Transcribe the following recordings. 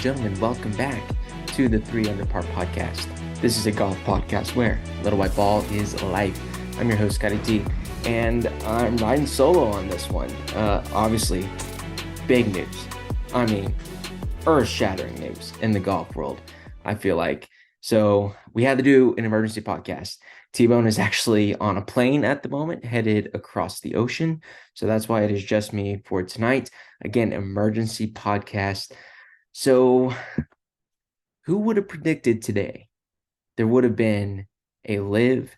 gentlemen, welcome back to the 3 Under Par podcast. This is a golf podcast where Little White Ball is life. I'm your host, ScottyTee, and I'm riding solo on this one. Obviously, big news. I mean, earth-shattering news in the golf world, I feel like. So we had to do an emergency podcast. T-Bone is actually on a plane at the moment, headed across the ocean. So that's why it is just me for tonight. Again, emergency podcast. So who would have predicted today there would have been a LIV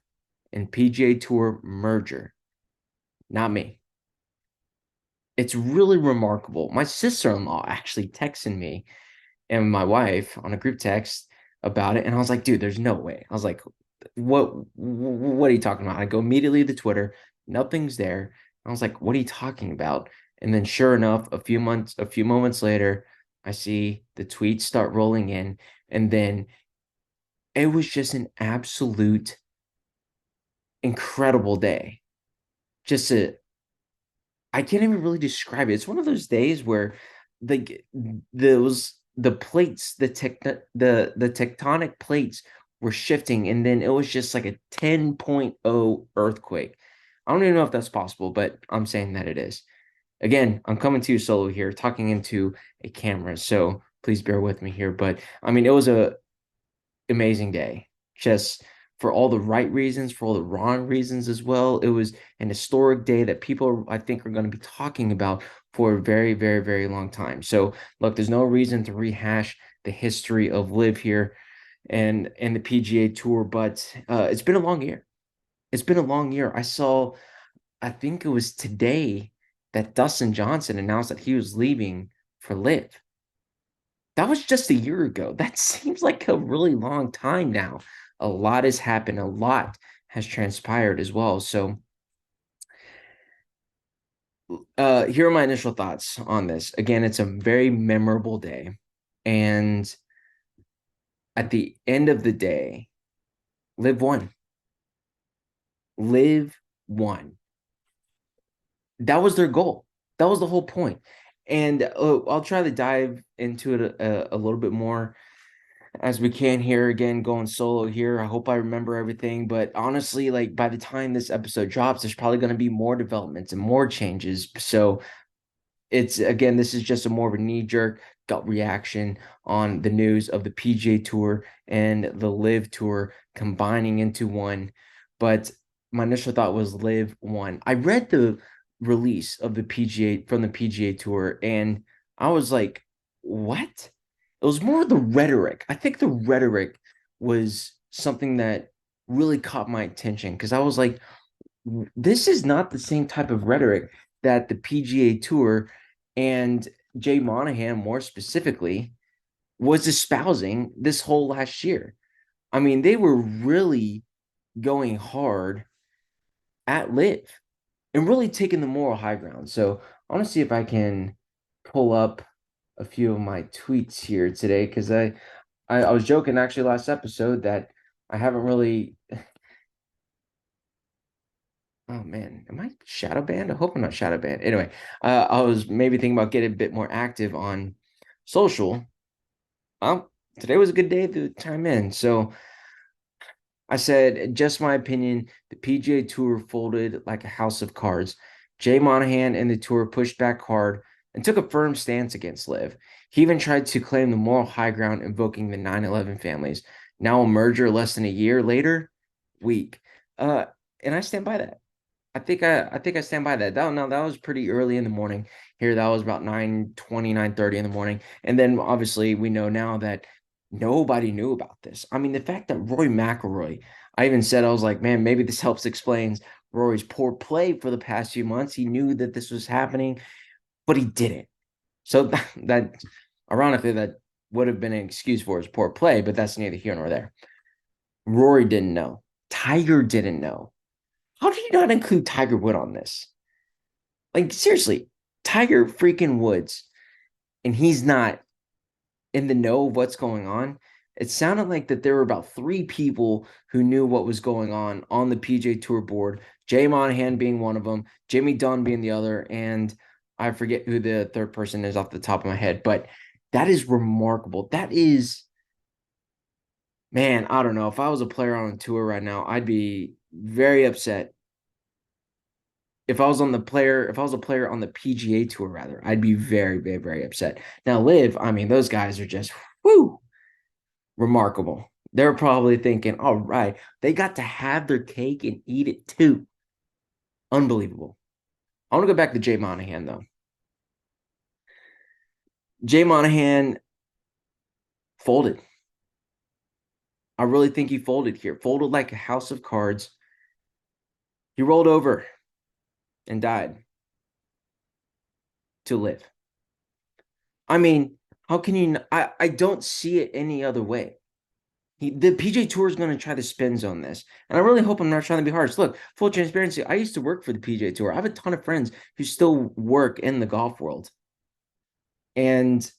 and PGA Tour merger? Not me. It's really remarkable. My sister-in-law actually texted me and my wife on a group text about it. And I was like, dude, there's no way. I was like, what are you talking about? I go immediately to Twitter, nothing's there. I was like, what are you talking about? And then sure enough, a few moments later, I see the tweets start rolling in. And then it was just an absolute incredible day. I can't even really describe it. It's one of those days where the plates, the tectonic plates were shifting, and then it was just like a 10.0 earthquake. I don't even know if that's possible, but I'm saying that it is. Again, I'm coming to you solo here, talking into a camera, so please bear with me here. But I mean, it was a amazing day, just for all the right reasons, for all the wrong reasons as well. It was an historic day that people, I think, are going to be talking about for a very, very, very long time. So, look, there's no reason to rehash the history of LIV here and the PGA Tour, but it's been a long year. It's been a long year. I think it was today that Dustin Johnson announced that he was leaving for LIV. That was just a year ago. That seems like a really long time now. A lot has happened. A lot has transpired as well. So, here are my initial thoughts on this. Again, it's a very memorable day. And at the end of the day, LIV won. LIV won. That was their goal. That was the whole point. And I'll try to dive into it a little bit more as we can here. Again, going solo here. I hope I remember everything, but honestly, like by the time this episode drops, there's probably going to be more developments and more changes. So this is just a more of a knee-jerk gut reaction on the news of the PGA Tour and the LIV Tour combining into one. But my initial thought was LIV won. I read the release of the PGA Tour, and I was like, what? It was more the rhetoric. I think the rhetoric was something that really caught my attention because I was like, this is not the same type of rhetoric that the PGA Tour and Jay Monahan, more specifically, was espousing this whole last year. I mean, they were really going hard at LIV and really taking the moral high ground. So I want to see if I can pull up a few of my tweets here today because I was joking actually last episode that I haven't really. Oh man, am I shadow banned? I hope I'm not shadow banned. Anyway, I was maybe thinking about getting a bit more active on social. Today was a good day to chime in. So I said, just my opinion, the PGA Tour folded like a house of cards. Jay Monahan and the tour pushed back hard and took a firm stance against LIV. He even tried to claim the moral high ground, invoking the 9/11 families. Now a merger less than a year later, weak. And I stand by that. I think I stand by that. That was pretty early in the morning here. That was about 9:20, 9:30 in the morning. And then obviously we know now that nobody knew about this. I mean, the fact that Rory McIlroy, I even said, I was like, man, maybe this helps explains Rory's poor play for the past few months. He knew that this was happening, but he didn't. So that ironically, that would have been an excuse for his poor play, but that's neither here nor there. Rory didn't know. Tiger didn't know. How did you not include Tiger Woods on this? Like, seriously, Tiger freaking Woods, and he's not in the know of what's going on. It sounded like that there were about 3 people who knew what was going on the PGA Tour board. Jay Monahan being one of them, Jimmy Dunn being the other, and I forget who the third person is off the top of my head. But That is remarkable. That is, man, I don't know. If I was a player on a tour right now, I'd be very upset. If I was a player on the PGA Tour, rather, I'd be very, very, very upset. Now, Live, I mean, those guys are just whoo, remarkable. They're probably thinking, all right, they got to have their cake and eat it too. Unbelievable. I want to go back to Jay Monahan, though. Jay Monahan folded. I really think he folded here. Folded like a house of cards. He rolled over and died to live. I mean, how can you? I don't see it any other way. The PGA Tour is going to try to spin zone this, and I really hope I'm not trying to be harsh. Look, full transparency. I used to work for the PGA Tour. I have a ton of friends who still work in the golf world, and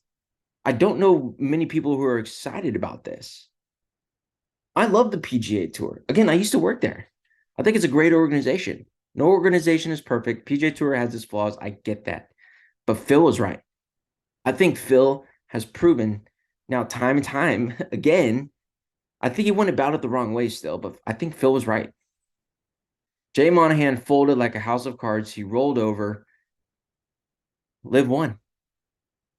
I don't know many people who are excited about this. I love the PGA Tour. Again, I used to work there. I think it's a great organization. No organization is perfect. PGA Tour has its flaws. I get that. But Phil was right. I think Phil has proven now time and time again. I think he went about it the wrong way still, but I think Phil was right. Jay Monahan folded like a house of cards. He rolled over. Live won.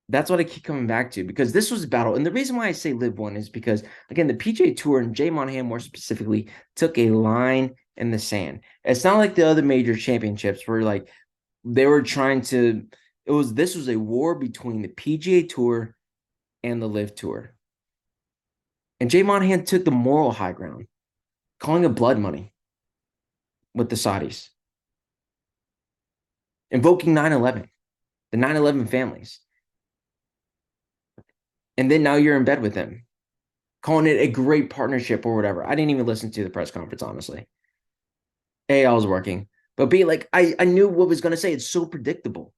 That's what I keep coming back to because this was a battle. And the reason why I say Live won is because, again, the PGA Tour and Jay Monahan more specifically took a line in the sand. It's not like the other major championships where like they were trying to, this was a war between the PGA Tour and the Live Tour. And Jay Monahan took the moral high ground, calling it blood money with the Saudis, invoking 9/11, the 9/11 families. And then now you're in bed with him, calling it a great partnership or whatever. I didn't even listen to the press conference, honestly. A, I was working. But B, like, I knew what was going to say. It's so predictable.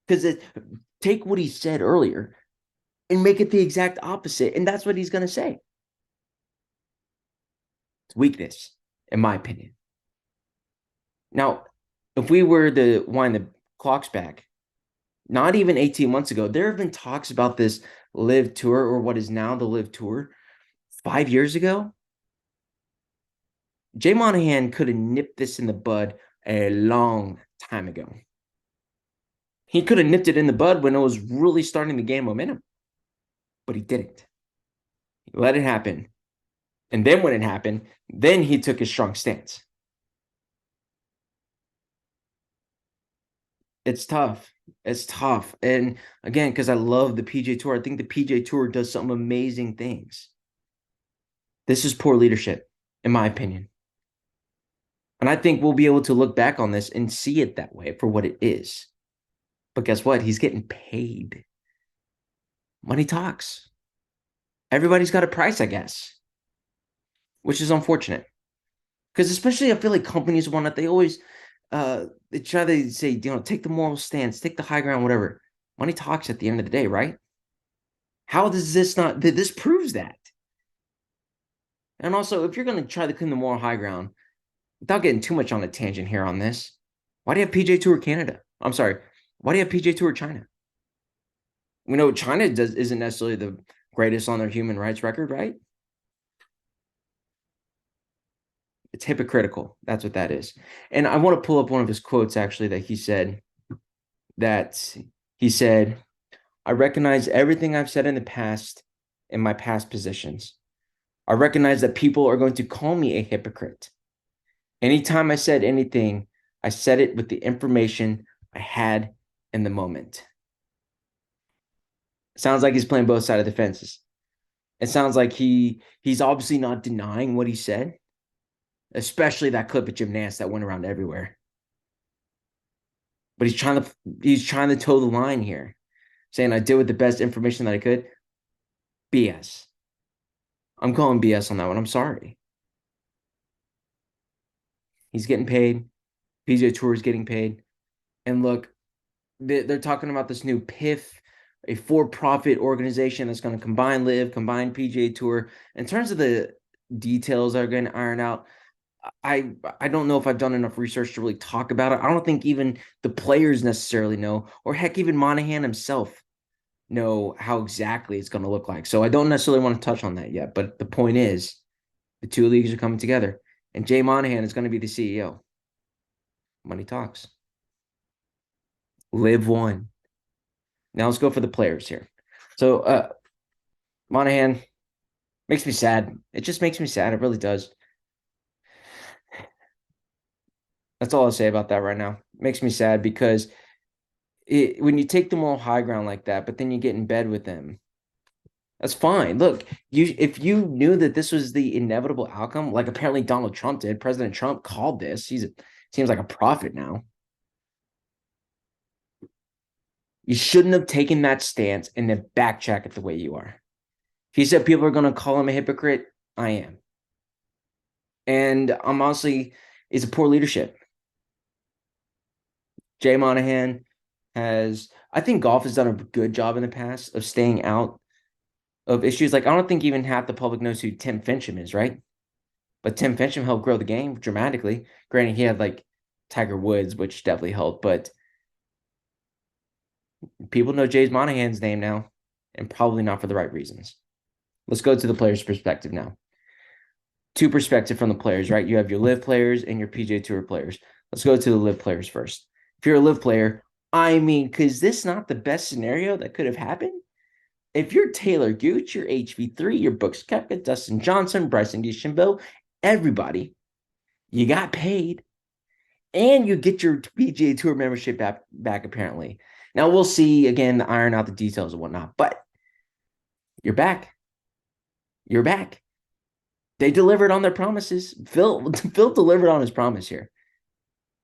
Because take what he said earlier and make it the exact opposite. And that's what he's going to say. It's weakness, in my opinion. Now, if we were to wind the clocks back, not even 18 months ago, there have been talks about this Live Tour or what is now the Live Tour 5 years ago. Jay Monahan could have nipped this in the bud a long time ago. He could have nipped it in the bud when it was really starting to gain momentum, but he didn't. He let it happen. And then when it happened, then he took his strong stance. It's tough. It's tough. And again, because I love the PGA Tour, I think the PGA Tour does some amazing things. This is poor leadership, in my opinion. And I think we'll be able to look back on this and see it that way for what it is. But guess what? He's getting paid. Money talks. Everybody's got a price, I guess, which is unfortunate. Because especially I feel like companies want it. They always they try to say, take the moral stance, take the high ground, whatever. Money talks at the end of the day, right? How does this not? This proves that. And also, if you're going to try to claim the moral high ground, without getting too much on a tangent here on this, why do you have PGA Tour Canada? I'm sorry. Why do you have PGA Tour China? We know China isn't necessarily the greatest on their human rights record, right? It's hypocritical. That's what that is. And I want to pull up one of his quotes, actually, that he said, I recognize everything I've said in the past in my past positions. I recognize that people are going to call me a hypocrite. Anytime I said anything, I said it with the information I had in the moment. Sounds like he's playing both sides of the fences. It sounds like he's obviously not denying what he said, especially that clip of Jim Nantz that went around everywhere. But he's trying to toe the line here, saying I did with the best information that I could. BS. I'm calling BS on that one. I'm sorry. He's getting paid. PGA Tour is getting paid. And look, they're talking about this new PIF, a for-profit organization that's going to combine Live, combine PGA Tour. In terms of the details that are going to iron out, I don't know if I've done enough research to really talk about it. I don't think even the players necessarily know, or heck, even Monahan himself know how exactly it's going to look like. So I don't necessarily want to touch on that yet. But the point is, the two leagues are coming together, and Jay Monahan is going to be the CEO. Money talks. Live one. Now let's go for the players here. So Monahan makes me sad. It just makes me sad. It really does. That's all I'll say about that right now. It makes me sad because when you take the moral high ground like that, but then you get in bed with them, that's fine. Look, if you knew that this was the inevitable outcome, like apparently Donald Trump did, President Trump called this. Seems like a prophet now. You shouldn't have taken that stance and then backtrack it the way you are. He said people are going to call him a hypocrite. I am. And I'm honestly, it's a poor leadership. Jay Monahan I think golf has done a good job in the past of staying out of issues. Like, I don't think even half the public knows who Tim Fincham is, right? But Tim Fincham helped grow the game dramatically. Granted, he had like Tiger Woods, which definitely helped, but people know Jay Monahan's name now, and probably not for the right reasons. Let's go to the player's perspective now. Two perspective from the players, right? You have your live players and your PGA Tour players. Let's go to the live players first. If you're a live player, I mean, is this not the best scenario that could have happened? If you're Taylor Gooch, your HV3, your Brooks Koepka, Dustin Johnson, Bryson DeChambeau, everybody, you got paid, and you get your PGA Tour membership back apparently. Now we'll see again, iron out the details and whatnot, but you're back. You're back. They delivered on their promises. Phil delivered on his promise here.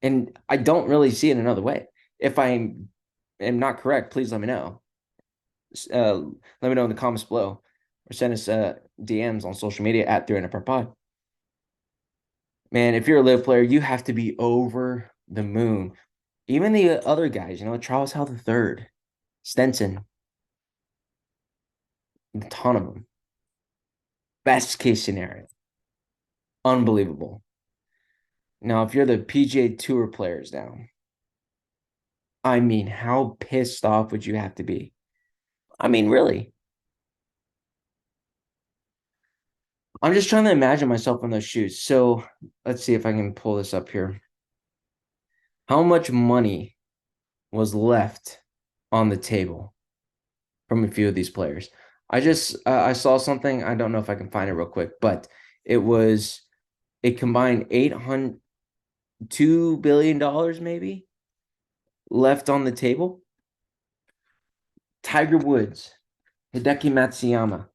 And I don't really see it another way. If I am not correct, please let me know. Let me know in the comments below, or send us DMs on social media at 300 Pod. Man, if you're a live player, you have to be over the moon. Even the other guys, Charles Howell III, Stenson, a ton of them. Best case scenario. Unbelievable. Now, if you're the PGA Tour players now, I mean, how pissed off would you have to be? I mean, really. I'm just trying to imagine myself in those shoes. So let's see if I can pull this up here. How much money was left on the table from a few of these players? I saw something. I don't know if I can find it real quick, but it combined $2 billion maybe left on the table. Tiger Woods, Hideki Matsuyama,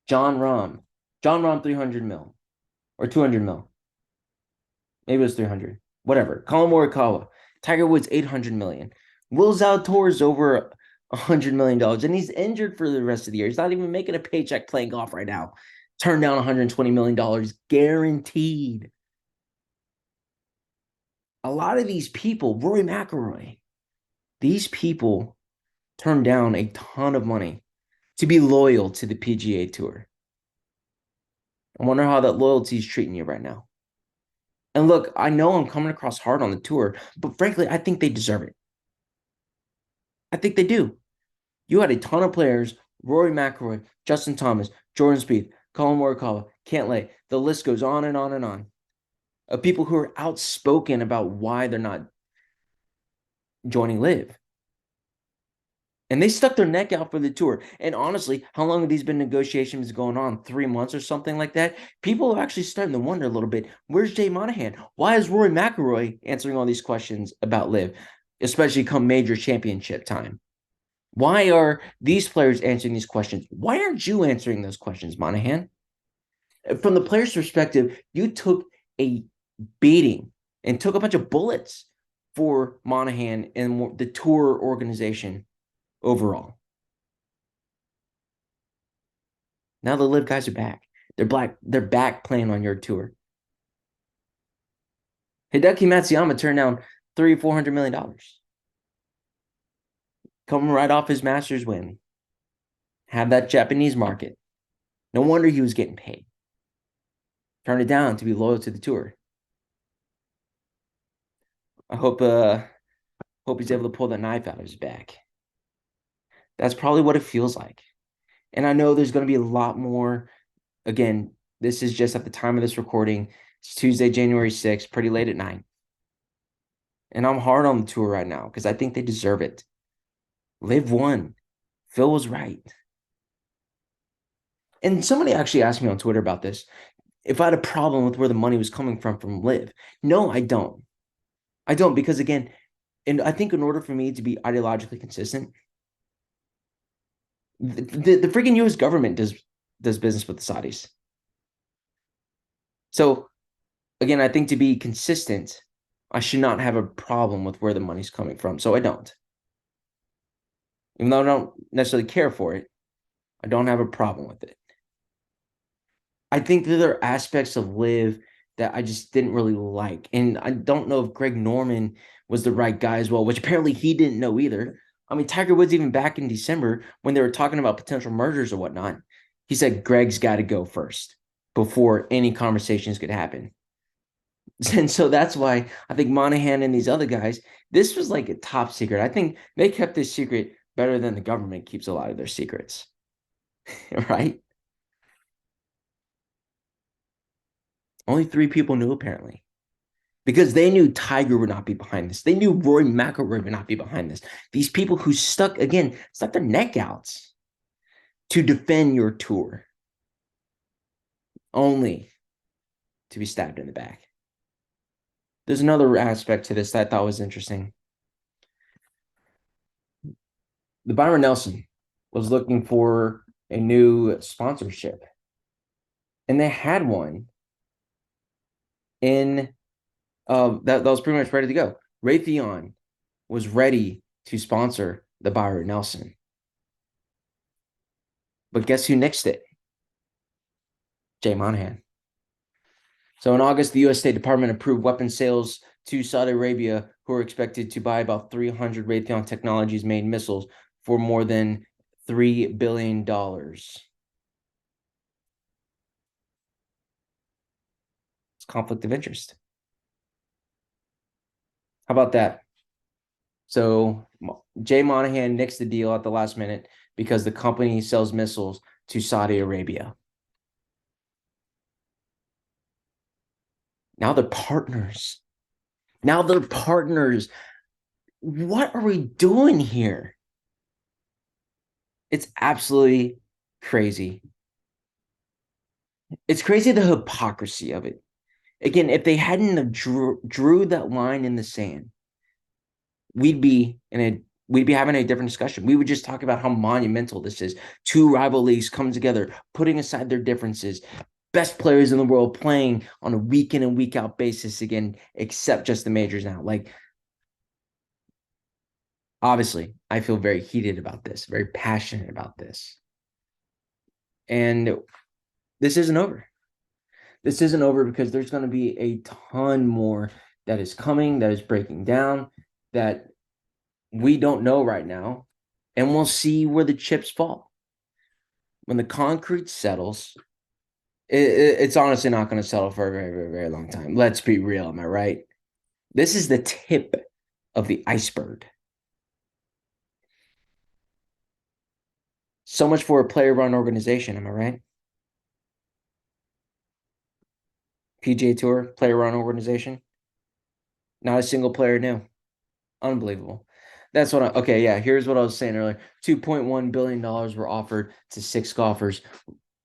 John Rahm, 300 mil or 200 mil. Maybe it was 300. Whatever. Colin Morikawa, Tiger Woods, 800 million. Will Zalatoris over $100 million, and he's injured for the rest of the year. He's not even making a paycheck playing golf right now. Turned down $120 million guaranteed. A lot of these people, Rory McIlroy, these people turned down a ton of money to be loyal to the PGA Tour. I wonder how that loyalty is treating you right now. And look, I know I'm coming across hard on the tour, but frankly, I think they deserve it. I think they do. You had a ton of players: Rory McIlroy, Justin Thomas, Jordan Spieth, Colin Morikawa, Cantlay. The list goes on and on and on of people who are outspoken about why they're not joining Live. And they stuck their neck out for the tour. And honestly, how long have these been negotiations going on? 3 months or something like that? People are actually starting to wonder a little bit, where's Jay Monahan? Why is Rory McIlroy answering all these questions about Live, especially come major championship time? Why are these players answering these questions? Why aren't you answering those questions, Monahan? From the player's perspective, you took a beating and took a bunch of bullets for Monahan and the tour organization overall. Now the Live guys are back. They're back playing on your tour. Hideki Matsuyama turned down $300-400 million. Coming right off his Masters win. Have that Japanese market. No wonder he was getting paid. Turned it down to be loyal to the tour. I hope he's able to pull the knife out of his back. That's probably what it feels like. And I know there's going to be a lot more. Again, this is just at the time of this recording. It's Tuesday, January 6th, pretty late at night. And I'm hard on the tour right now because I think they deserve it. Live won. Phil was right. And somebody actually asked me on Twitter about this. If I had a problem with where the money was coming from Live. No, I don't. I don't because again, and I think in order for me to be ideologically consistent, the freaking US government does business with the Saudis. So again, I think to be consistent, I should not have a problem with where the money's coming from. So I don't. Even though I don't necessarily care for it, I don't have a problem with it. I think that there are aspects of Live that I just didn't really like. And I don't know if Greg Norman was the right guy as well, which apparently he didn't know either. I mean, Tiger Woods, even back in December when they were talking about potential mergers or whatnot, he said Greg's got to go first before any conversations could happen. And so that's why I think Monahan and these other guys, this was like a top secret. I think they kept this secret better than the government keeps a lot of their secrets, right? Only 3 people knew apparently because they knew Tiger would not be behind this. They knew Rory McIlroy would not be behind this. These people who stuck their neck out to defend your tour, only to be stabbed in the back. There's another aspect to this that I thought was interesting. The Byron Nelson was looking for a new sponsorship, and they had one in that was pretty much ready to go. Raytheon was ready to sponsor the Byron Nelson. But guess who nixed it? Jay Monahan. So in August, the U.S. State Department approved weapons sales to Saudi Arabia, who are expected to buy about 300 Raytheon Technologies-made missiles for more than $3 billion. It's conflict of interest. How about that? So Jay Monahan nixed the deal at the last minute because the company sells missiles to Saudi Arabia. Now they're partners. What are we doing here? It's absolutely crazy. It's crazy the hypocrisy of it. Again, if they hadn't have drew that line in the sand, we'd be having a different discussion. We would just talk about how monumental this is. 2 rival leagues come together, putting aside their differences. Best players in the world playing on a week in and week out basis again, except just the majors now. Like, obviously, I feel very heated about this, very passionate about this. And this isn't over. This isn't over because there's going to be a ton more that is coming, that is breaking down, that we don't know right now. And we'll see where the chips fall. When the concrete settles, it's honestly not going to settle for a very, very, very long time. Let's be real. Am I right? This is the tip of the iceberg. So much for a player-run organization. Am I right? PGA Tour, player-run organization. Not a single player new. Unbelievable. That's what okay, yeah, here's what I was saying earlier. $2.1 billion were offered to 6 golfers.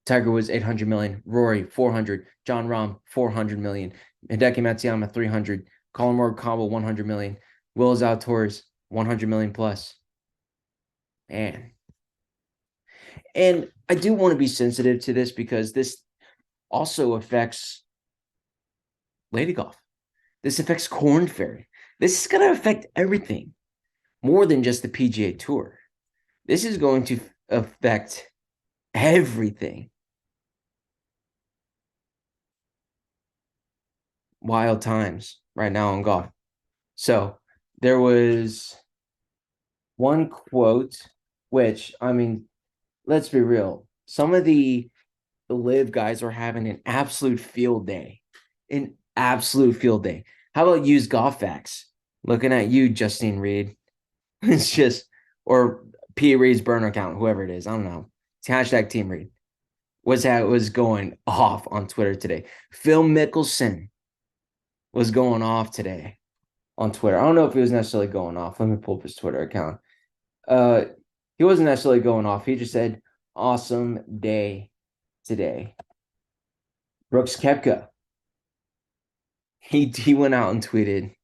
Tiger Woods, 800 million. Rory, 400. John Rahm, 400 million. Hideki Matsuyama, 300. Colin Morikawa, 100 million. Will Zalatoris, 100 million plus. Man. And I do want to be sensitive to this because this also affects Lady Golf. This affects Corn Ferry. This is going to affect everything more than just the PGA Tour. This is going to affect everything. Wild times right now in golf. So there was one quote, which, I mean, let's be real. Some of the live guys are having an absolute field day. An absolute field day. How about use golf facts? Looking at you, Justine Reed. It's just, or P. Reed's burner account, whoever it is, I don't know. It's hashtag Team Reed. Was going off on Twitter today. Phil Mickelson was going off today on Twitter. I don't know if he was necessarily going off. Let me pull up his Twitter account. He wasn't necessarily going off. He just said, "Awesome day today." Brooks Koepka. He went out and tweeted,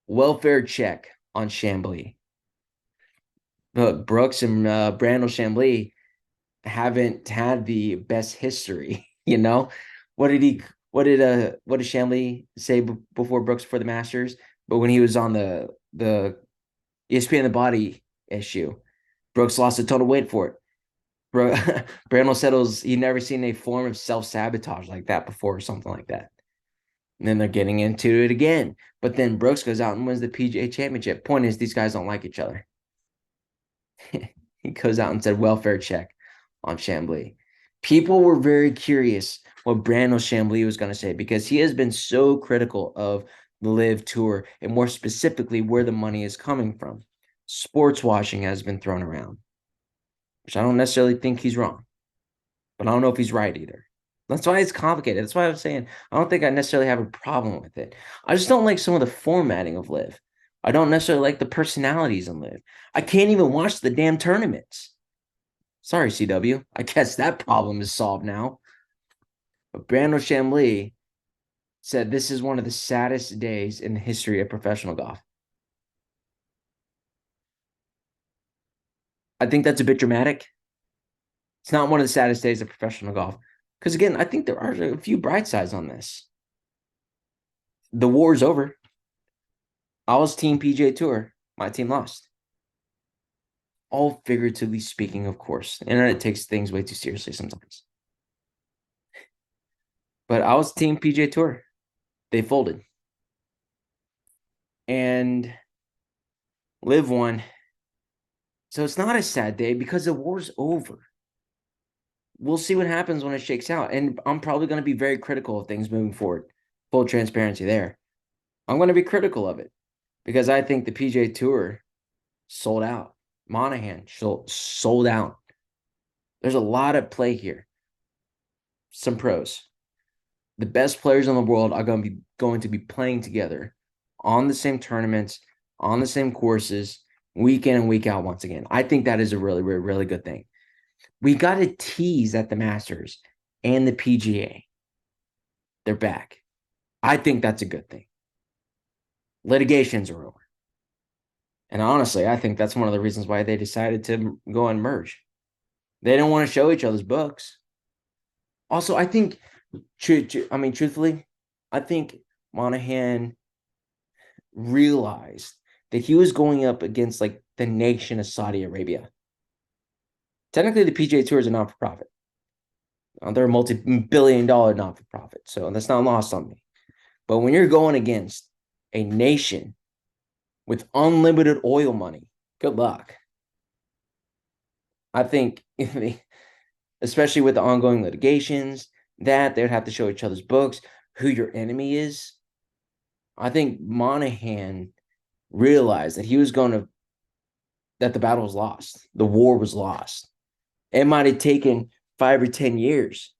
"Welfare check on Chambly." Look, Brooks and Brandel Chambly haven't had the best history. You know, what did he? What did Chambly say before Brooks for the Masters? But when he was on the ESPN the Body issue, Brooks lost a ton of weight for it. Brandel said he'd never seen a form of self-sabotage like that before or something like that. And then they're getting into it again. But then Brooks goes out and wins the PGA Championship. Point is, these guys don't like each other. He goes out and said welfare check on Chambly. People were very curious what Brandel Chambly was going to say because he has been so critical of the LIV Tour and more specifically where the money is coming from. Sports washing has been thrown around, which I don't necessarily think he's wrong, but I don't know if he's right either. That's why it's complicated. That's why I was saying I don't think I necessarily have a problem with it. I just don't like some of the formatting of LIV. I don't necessarily like the personalities in LIV. I can't even watch the damn tournaments. Sorry, CW. I guess that problem is solved now. But Brandel Chambly said this is one of the saddest days in the history of professional golf. I think that's a bit dramatic. It's not one of the saddest days of professional golf. Because again, I think there are a few bright sides on this. The war's over. I was team PGA Tour. My team lost. All figuratively speaking, of course. The internet takes things way too seriously sometimes. But I was team PGA Tour. They folded. And LIV won. So it's not a sad day because the war's over. We'll see what happens when it shakes out. And I'm probably going to be very critical of things moving forward. Full transparency there. I'm going to be critical of it because I think the PGA Tour sold out. Monahan sold out. There's a lot at play here. Some pros. The best players in the world are going to be playing together on the same tournaments, on the same courses, week in and week out once again. I think that is a really, really, really good thing. We got to tease at the Masters and the PGA. They're back. I think that's a good thing. Litigations are over. And honestly, I think that's one of the reasons why they decided to go and merge. They didn't want to show each other's books. Also, I think, truthfully, I think Monahan realized that he was going up against like the nation of Saudi Arabia. Technically, the PGA Tour is a not-for-profit. They're a multi-billion-dollar not-for-profit, so that's not lost on me. But when you're going against a nation with unlimited oil money, good luck. I think, especially with the ongoing litigations, that they would have to show each other's books, who your enemy is. I think Monahan realized that the battle was lost. The war was lost. It might have taken 5 or 10 years,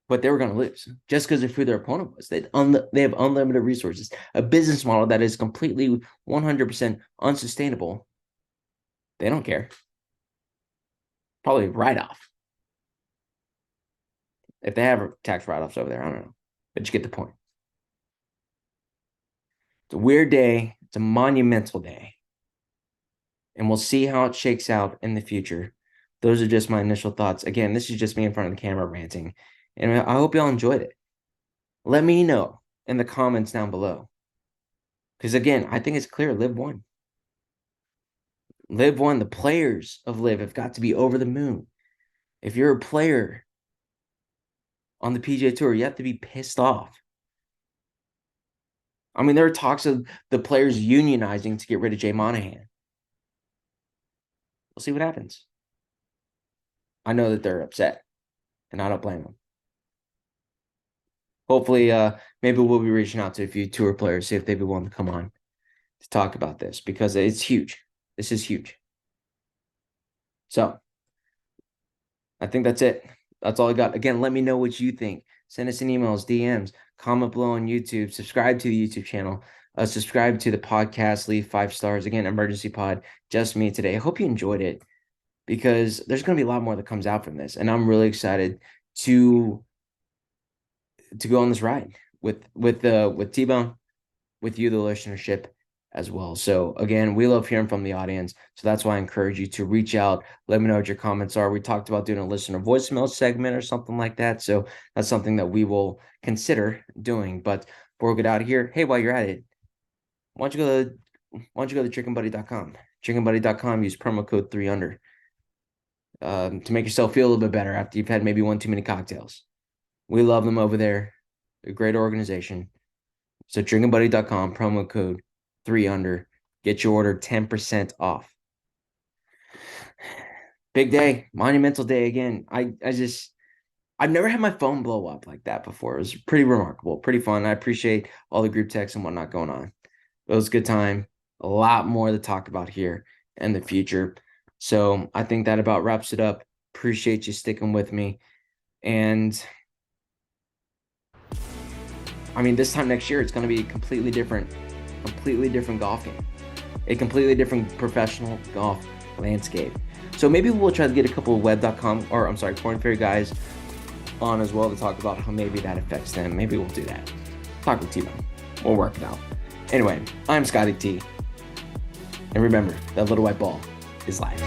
but they were going to lose just because of who their opponent was. They have unlimited resources, a business model that is completely 100% unsustainable. They don't care. Probably write-off. If they have tax write-offs over there, I don't know. But you get the point. It's a weird day. It's a monumental day. And we'll see how it shakes out in the future. Those are just my initial thoughts. Again, this is just me in front of the camera ranting. And I hope y'all enjoyed it. Let me know in the comments down below. Because again, I think it's clear LIV won. LIV won. The players of LIV have got to be over the moon. If you're a player on the PGA Tour, you have to be pissed off. I mean, there are talks of the players unionizing to get rid of Jay Monahan. We'll see what happens. I know that they're upset, and I don't blame them. Hopefully, maybe we'll be reaching out to a few tour players, see if they'd be willing to come on to talk about this, because it's huge. This is huge. So I think that's it. That's all I got. Again, let me know what you think. Send us an emails, DMs, comment below on YouTube, subscribe to the YouTube channel, subscribe to the podcast, leave 5 stars. Again, Emergency Pod, just me today. I hope you enjoyed it because there's going to be a lot more that comes out from this. And I'm really excited to go on this ride with T-Bone, with you, the listenership, as well. So again, we love hearing from the audience. So that's why I encourage you to reach out. Let me know what your comments are. We talked about doing a listener voicemail segment or something like that. So that's something that we will consider doing. But before we get out of here, hey, while you're at it, why don't you go to chickenbuddy.com. Chickenbuddy.com, use promo code 3under to make yourself feel a little bit better after you've had maybe one too many cocktails. We love them over there. They're a great organization. So drinkingbuddy.com, promo code 3under. Get your order 10% off. Big day, monumental day again. I've never had my phone blow up like that before. It was pretty remarkable, pretty fun. I appreciate all the group texts and whatnot going on. It was a good time. A lot more to talk about here in the future. So I think that about wraps it up. Appreciate you sticking with me. And I mean, this time next year, it's going to be a completely different golf game, a completely different professional golf landscape. So maybe we'll try to get a couple of Corn Ferry guys on as well to talk about how maybe that affects them. Maybe we'll do that. Talk with T-Bone. We'll work it out. Anyway, I'm ScottyTee. And remember, that little white ball is life.